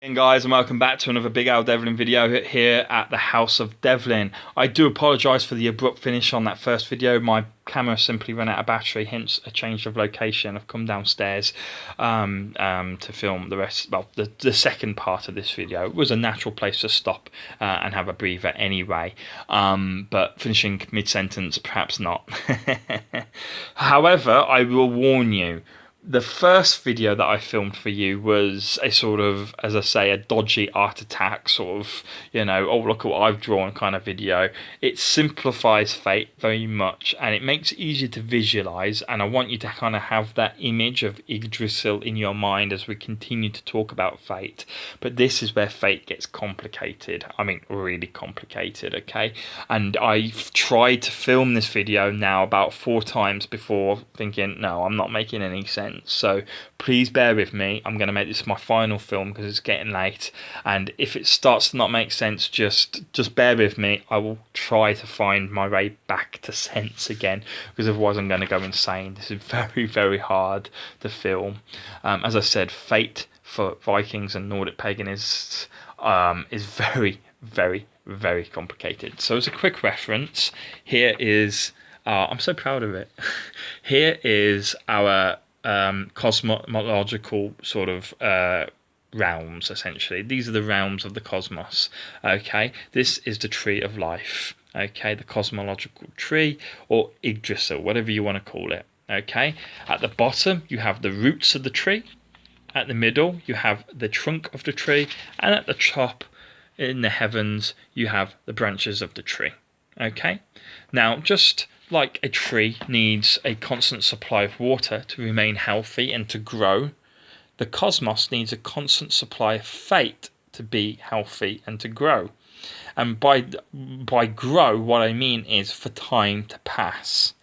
Hey guys, and welcome back to another Big Al Devlin video here at the House of Devlin. I do apologise for the abrupt finish on that first video. My camera simply ran out of battery, hence a change of location. I've come downstairs to film the rest, well, the second part of this video. It was a natural place to stop and have a breather anyway, but finishing mid-sentence, perhaps not. However, I will warn you, the first video that I filmed for you was a sort of, as I say, a dodgy art attack sort of, oh look at what I've drawn kind of video. It simplifies fate very much and it makes it easier to visualize, and I want you to kind of have that image of Yggdrasil in your mind as we continue to talk about fate. But this is where fate gets complicated. I mean, really complicated, okay? And I've tried to film this video now about 4 times before thinking, no, I'm not making any sense. So please bear with me. I'm going to make this my final film because it's getting late, and if it starts to not make sense, just bear with me. I will try to find my way back to sense again, because otherwise I'm going to go insane. This is very, very hard to film. As I said, fate for Vikings and Nordic paganists is very, very, very complicated. So as a quick reference, here is I'm so proud of it. Here is our cosmological sort of realms, essentially. These are the realms of the cosmos, okay? This is the tree of life, okay? The cosmological tree, or Yggdrasil, whatever you want to call it, okay? At the bottom, you have the roots of the tree. At the middle, you have the trunk of the tree. And at the top, in the heavens, you have the branches of the tree, okay? Now, just like a tree needs a constant supply of water to remain healthy and to grow, the cosmos needs a constant supply of fate to be healthy and to grow. And by grow, what I mean is for time to pass.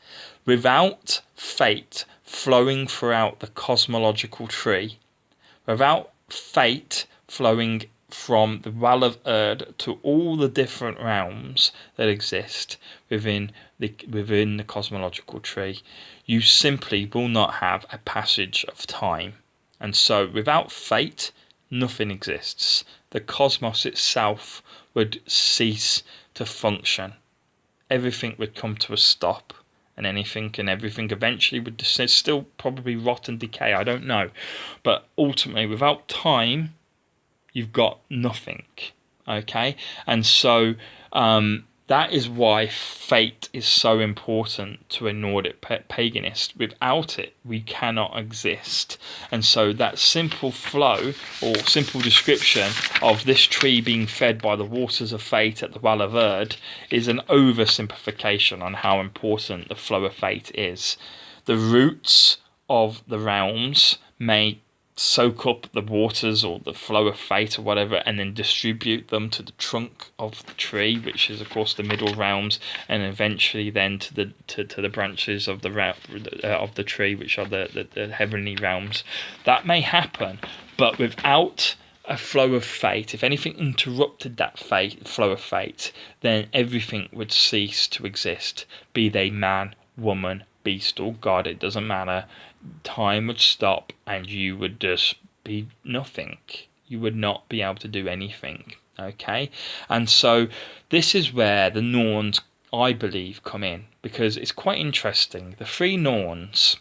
Without fate flowing throughout the cosmological tree, without fate flowing from the well of Erd to all the different realms that exist within the cosmological tree, you simply will not have a passage of time. And so without fate, nothing exists. The cosmos itself would cease to function. Everything would come to a stop, and anything and everything eventually would still probably rot and decay, I don't know. But ultimately, without time, you've got nothing, okay? And so that is why fate is so important to a Nordic paganist. Without it, we cannot exist. And so that simple flow or simple description of this tree being fed by the waters of fate at the well of Erd is an oversimplification on how important the flow of fate is. The roots of the realms may soak up the waters or the flow of fate or whatever, and then distribute them to the trunk of the tree, which is of course the middle realms, and eventually then to the branches of the tree, which are the heavenly realms. That may happen, but without a flow of fate, if anything interrupted that flow of fate, then everything would cease to exist, be they man, woman, beast or god, it doesn't matter. Time would stop and you would just be nothing. You would not be able to do anything, okay? And so this is where the Norns, I believe, come in, because it's quite interesting. The 3 Norns,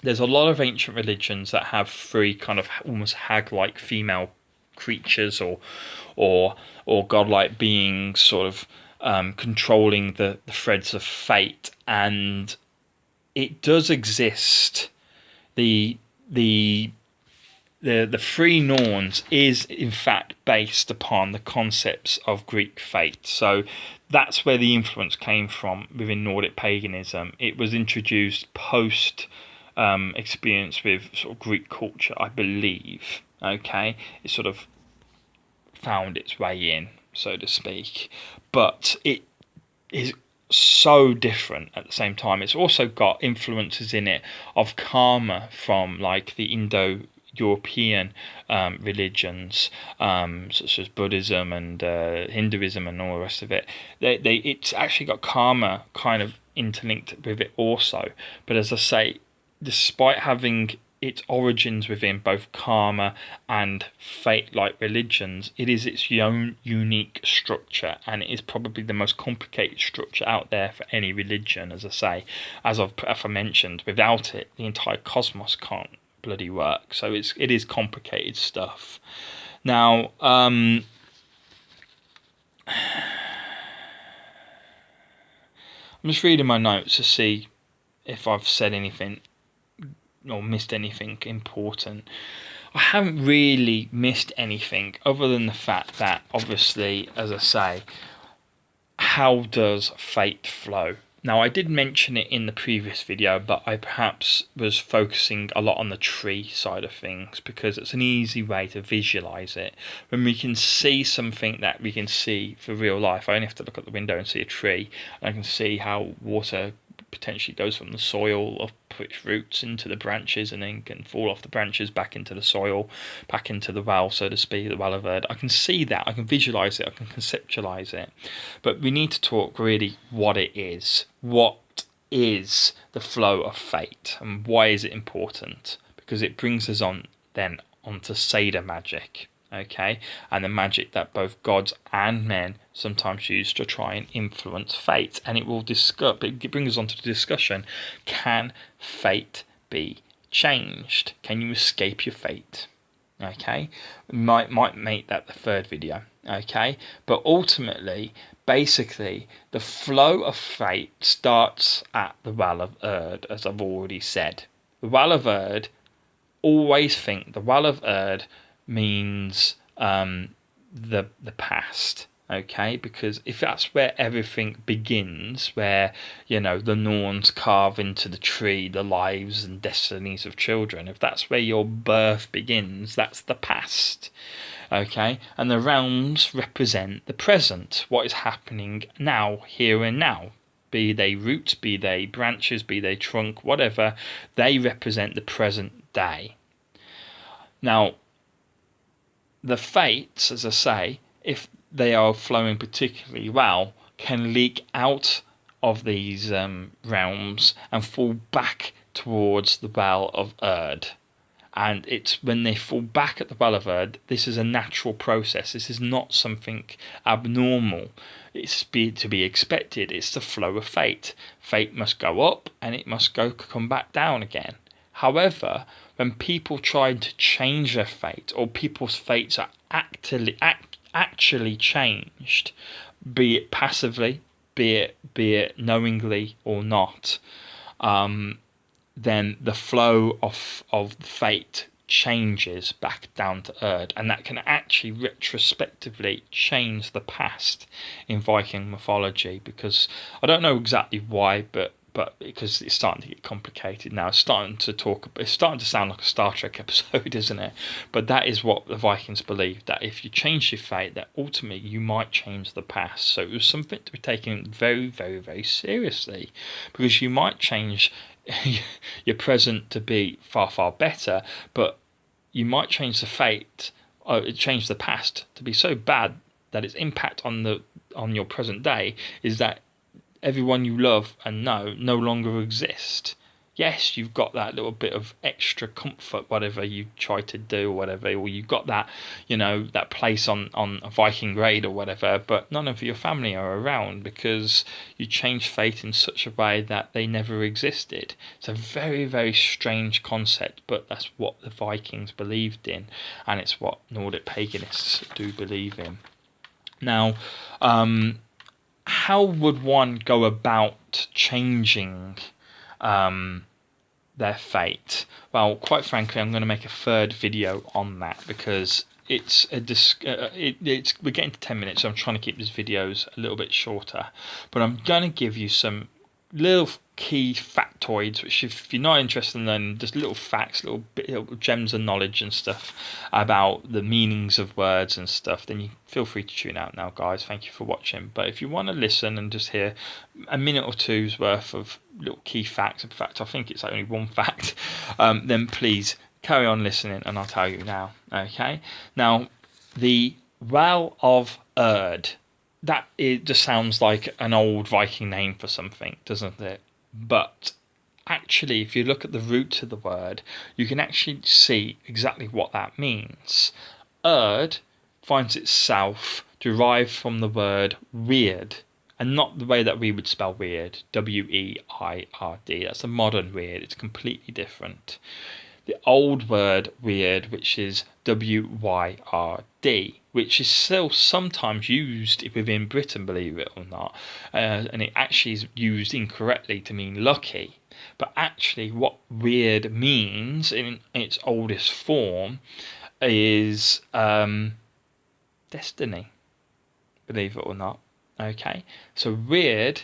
there's a lot of ancient religions that have 3 kind of almost hag-like female creatures or godlike beings sort of controlling the threads of fate, and it does exist. The 3 Norns is in fact based upon the concepts of Greek fate. So that's where the influence came from within Nordic paganism. It was introduced post experience with sort of Greek culture, I believe. Okay, it sort of found its way in, so to speak, but it is so different at the same time. It's also got influences in it of karma from like the Indo-European religions, such as Buddhism and Hinduism and all the rest of it. It's actually got karma kind of interlinked with it also. But as I say, despite having its origins within both karma and fate-like religions, it is its own unique structure, and it is probably the most complicated structure out there for any religion. As I say, as I mentioned, without it, the entire cosmos can't bloody work. So it is complicated stuff. Now, I'm just reading my notes to see if I've said anything or missed anything important. I haven't really missed anything other than the fact that, obviously, as I say, how does fate flow? Now, I did mention it in the previous video, but I perhaps was focusing a lot on the tree side of things because it's an easy way to visualize it. When we can see something that we can see for real life, I only have to look at the window and see a tree, and I can see how water potentially goes from the soil up its roots into the branches and then can fall off the branches back into the soil, back into the well, so to speak, the well of Earth. I can see that, I can visualize it, I can conceptualize it. But we need to talk really what it is. What is the flow of fate, and why is it important? Because it brings us on then onto Seder magic. Okay, and the magic that both gods and men sometimes use to try and influence fate, and it brings us on to the discussion: can fate be changed? Can you escape your fate? Okay, might make that the third video. Okay, but ultimately, basically, the flow of fate starts at the Well of Erd, as I've already said. The Well of Erd. Always think the Well of Erd means the past, okay? Because if that's where everything begins, where the Norns carve into the tree the lives and destinies of children, if that's where your birth begins, that's the past, okay? And the realms represent the present, what is happening now, here and now. Be they roots, be they branches, be they trunk, whatever, they represent the present day. Now, the fates, as I say, if they are flowing particularly well, can leak out of these realms and fall back towards the Well of Erd. And it's when they fall back at the Well of Erd, this is a natural process. This is not something abnormal. It's to be expected. It's the flow of fate. Fate must go up and it must come back down again. However, when people try to change their fate, or people's fates are actually changed, be it passively, be it knowingly or not, then the flow of fate changes back down to Erd, and that can actually retrospectively change the past in Viking mythology. Because I don't know exactly why, but because it's starting to get complicated now. It's starting to sound like a Star Trek episode, isn't it? But that is what the Vikings believed, that if you change your fate, that ultimately you might change the past. So it was something to be taken very, very, very seriously, because you might change your present to be far, far better, but you might change the fate, or change the past to be so bad that its impact on your present day is that everyone you love and know no longer exist. Yes, you've got that little bit of extra comfort, whatever you try to do, or whatever, or you've got that, that place on a Viking raid or whatever, but none of your family are around because you changed fate in such a way that they never existed. It's a very, very strange concept, but that's what the Vikings believed in, and it's what Nordic paganists do believe in. Now, how would one go about changing their fate? Well, quite frankly, I'm going to make a third video on that, because we're getting to 10 minutes, so I'm trying to keep these videos a little bit shorter. But I'm going to give you some little key factoids, which if you're not interested in learning, just little facts, little gems of knowledge and stuff about the meanings of words and stuff, then you feel free to tune out now, guys. Thank you for watching. But if you want to listen and just hear a minute or two's worth of little key facts, in fact I think it's only one fact, then please carry on listening and I'll tell you now. Okay, now the Well of Erd, it just sounds like an old Viking name for something, doesn't it? But actually, if you look at the root of the word, you can actually see exactly what that means. Erd finds itself derived from the word weird, and not the way that we would spell weird, W-E-I-R-D. That's a modern weird. It's completely different. The old word weird, which is W-Y-R-D, which is still sometimes used within Britain, believe it or not, and it actually is used incorrectly to mean lucky. But actually, what weird means in its oldest form is destiny, believe it or not. Okay, so weird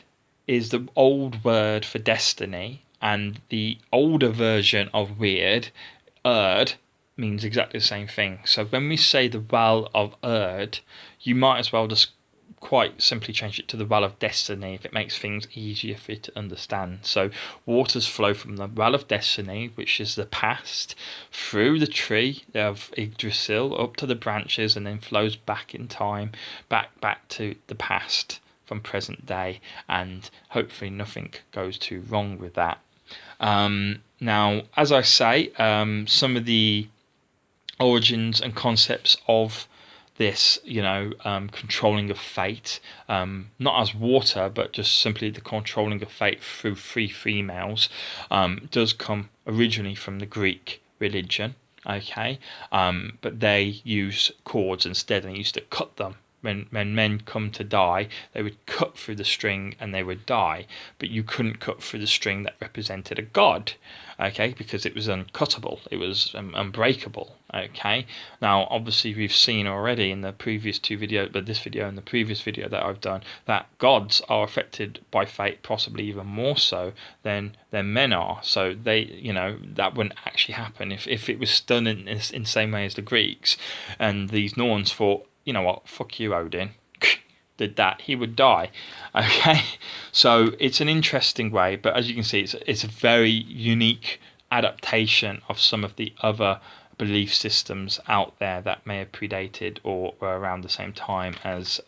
is the old word for destiny, and the older version of weird, Erd, means exactly the same thing. So when we say the well of Erd, you might as well just quite simply change it to the well of destiny if it makes things easier for you to understand. So waters flow from the well of destiny, which is the past, through the tree of Yggdrasil up to the branches, and then flows back in time, back to the past from present day, and hopefully nothing goes too wrong with that. Now, as I say, some of the origins and concepts of this, controlling of fate, not as water, but just simply the controlling of fate through three females, does come originally from the Greek religion. Okay, but they use cords instead, and they used to cut them. When men come to die, they would cut through the string and they would die. But you couldn't cut through the string that represented a god, okay, because it was uncuttable, it was unbreakable, okay. Now, obviously, we've seen already in the previous two videos, but this video and the previous video that I've done, that gods are affected by fate, possibly even more so than men are. So they, that wouldn't actually happen if it was done in the same way as the Greeks, and these Norns thought, you know what, fuck you, Odin, did that, he would die. Okay, so it's an interesting way, but as you can see, it's a very unique adaptation of some of the other belief systems out there that may have predated or were around the same time as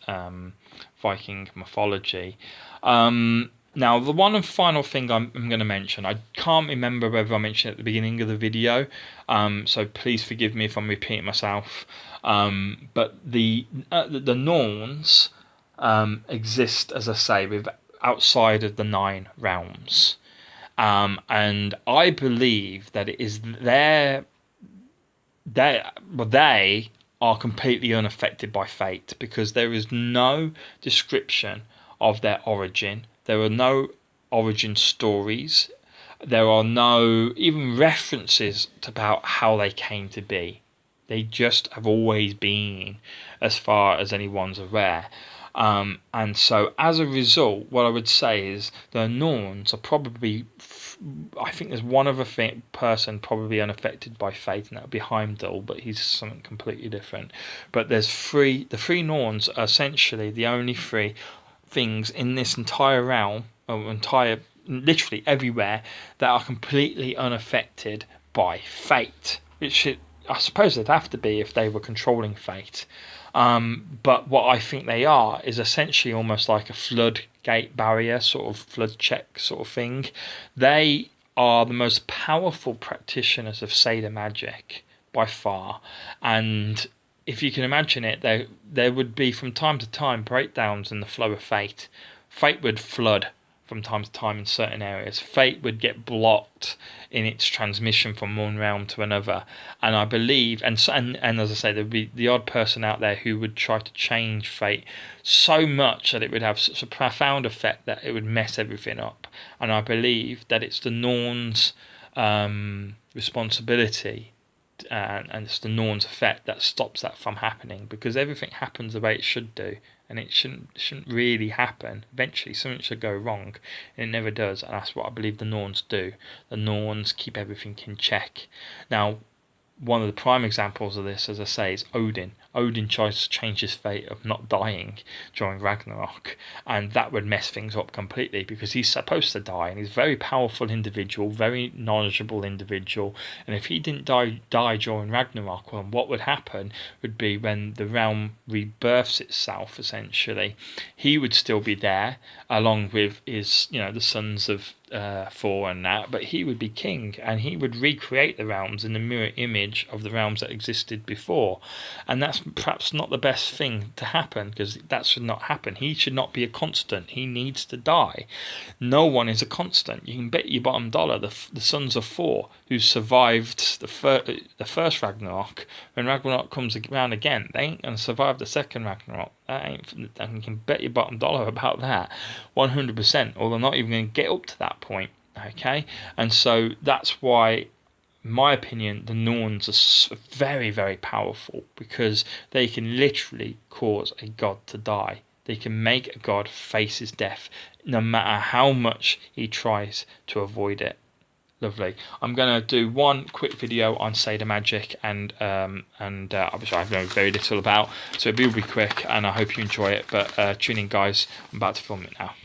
Viking mythology. Now, the one and final thing I'm going to mention, I can't remember whether I mentioned it at the beginning of the video, so please forgive me if I'm repeating myself. But the Norns exist, as I say, outside of the 9 realms, and I believe that it is they are completely unaffected by fate, because there is no description of their origin. There are no origin stories. There are no even references to about how they came to be. They just have always been, as far as anyone's aware. And so, as a result, what I would say is the Norns are probably, I think there's one other person probably unaffected by fate, and that would be Heimdall, but he's something completely different. But the three Norns are essentially the only three things in this entire realm, or literally everywhere, that are completely unaffected by fate, which I suppose they'd have to be if they were controlling fate. But what I think they are is essentially almost like a floodgate barrier, sort of flood check sort of thing. They are the most powerful practitioners of Seder magic by far, and if you can imagine it, there would be from time to time breakdowns in the flow of fate. Fate would flood from time to time in certain areas. Fate would get blocked in its transmission from one realm to another. And I believe, and as I say, there'd be the odd person out there who would try to change fate so much that it would have such a profound effect that it would mess everything up. And I believe that it's the Norns' responsibility, and it's the Norns' effect that stops that from happening, because everything happens the way it should do, and it shouldn't really happen. Eventually something should go wrong, and it never does, and that's what I believe the Norns do. The Norns keep everything in check. Now, one of the prime examples of this, as I say, is Odin. Odin tries to change his fate of not dying during Ragnarok, and that would mess things up completely, because he's supposed to die, and he's a very powerful individual, very knowledgeable individual, and if he didn't die during Ragnarok, well, what would happen would be when the realm rebirths itself, essentially, he would still be there along with his, the sons of Thor and that, but he would be king, and he would recreate the realms in the mirror image of the realms that existed before. And that's perhaps not the best thing to happen, because that should not happen. He should not be a constant. He needs to die. No one is a constant. You can bet your bottom dollar the sons of Thor, who survived the first Ragnarok, when Ragnarok comes around again, they ain't going to survive the second Ragnarok. And you can bet your bottom dollar about that, 100%, or they're not even going to get up to that point, okay? And so that's why, in my opinion, the Norns are very, very powerful, because they can literally cause a god to die. They can make a god face his death, no matter how much he tries to avoid it. Lovely. I'm going to do one quick video on Seder Magic, and obviously I know very little about, so it will be quick, and I hope you enjoy it. But tune in, guys. I'm about to film it now.